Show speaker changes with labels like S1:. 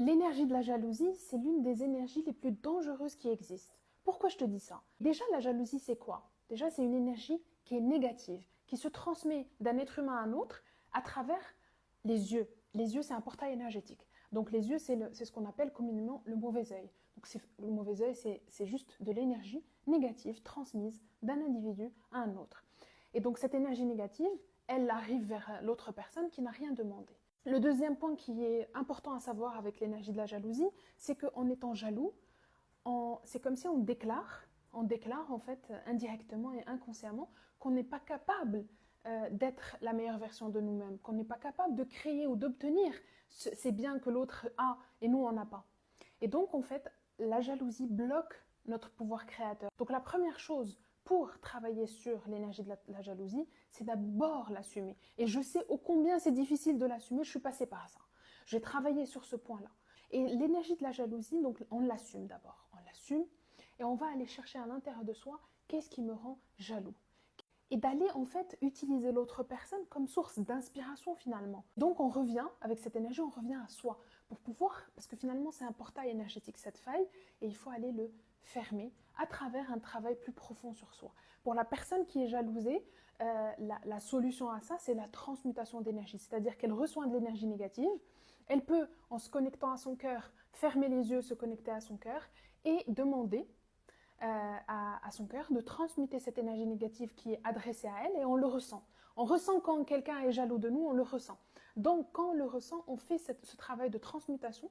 S1: L'énergie de la jalousie, c'est l'une des énergies les plus dangereuses qui existent. Pourquoi je te dis ça? Déjà, la jalousie, c'est quoi? Déjà, c'est une énergie qui est négative, qui se transmet d'un être humain à un autre à travers les yeux. Les yeux, c'est un portail énergétique. Donc les yeux, c'est ce qu'on appelle communément le mauvais œil. Donc le mauvais œil, c'est juste de l'énergie négative transmise d'un individu à un autre. Et donc cette énergie négative, elle arrive vers l'autre personne qui n'a rien demandé. Le deuxième point qui est important à savoir avec l'énergie de la jalousie, c'est qu'en étant jaloux, c'est comme si on déclare en fait indirectement et inconsciemment qu'on n'est pas capable d'être la meilleure version de nous-mêmes, qu'on n'est pas capable de créer ou d'obtenir ces biens que l'autre a et nous on n'a pas. Et donc en fait, la jalousie bloque notre pouvoir créateur. Donc la première chose pour travailler sur l'énergie de la jalousie, c'est d'abord l'assumer. Et je sais ô combien c'est difficile de l'assumer, je suis passée par ça. J'ai travaillé sur ce point-là. Et l'énergie de la jalousie, donc on l'assume d'abord. On l'assume et on va aller chercher à l'intérieur de soi qu'est-ce qui me rend jaloux. Et d'aller en fait utiliser l'autre personne comme source d'inspiration finalement. Donc on revient, avec cette énergie, on revient à soi pour pouvoir, parce que finalement c'est un portail énergétique cette faille, et il faut aller le fermer à travers un travail plus profond sur soi. Pour la personne qui est jalousée, la solution à ça, c'est la transmutation d'énergie, c'est-à-dire qu'elle reçoit de l'énergie négative, elle peut, en se connectant à son cœur, fermer les yeux, se connecter à son cœur et demander à son cœur de transmuter cette énergie négative qui est adressée à elle et on le ressent. On ressent quand quelqu'un est jaloux de nous, on le ressent. Donc quand on le ressent, on fait ce travail de transmutation.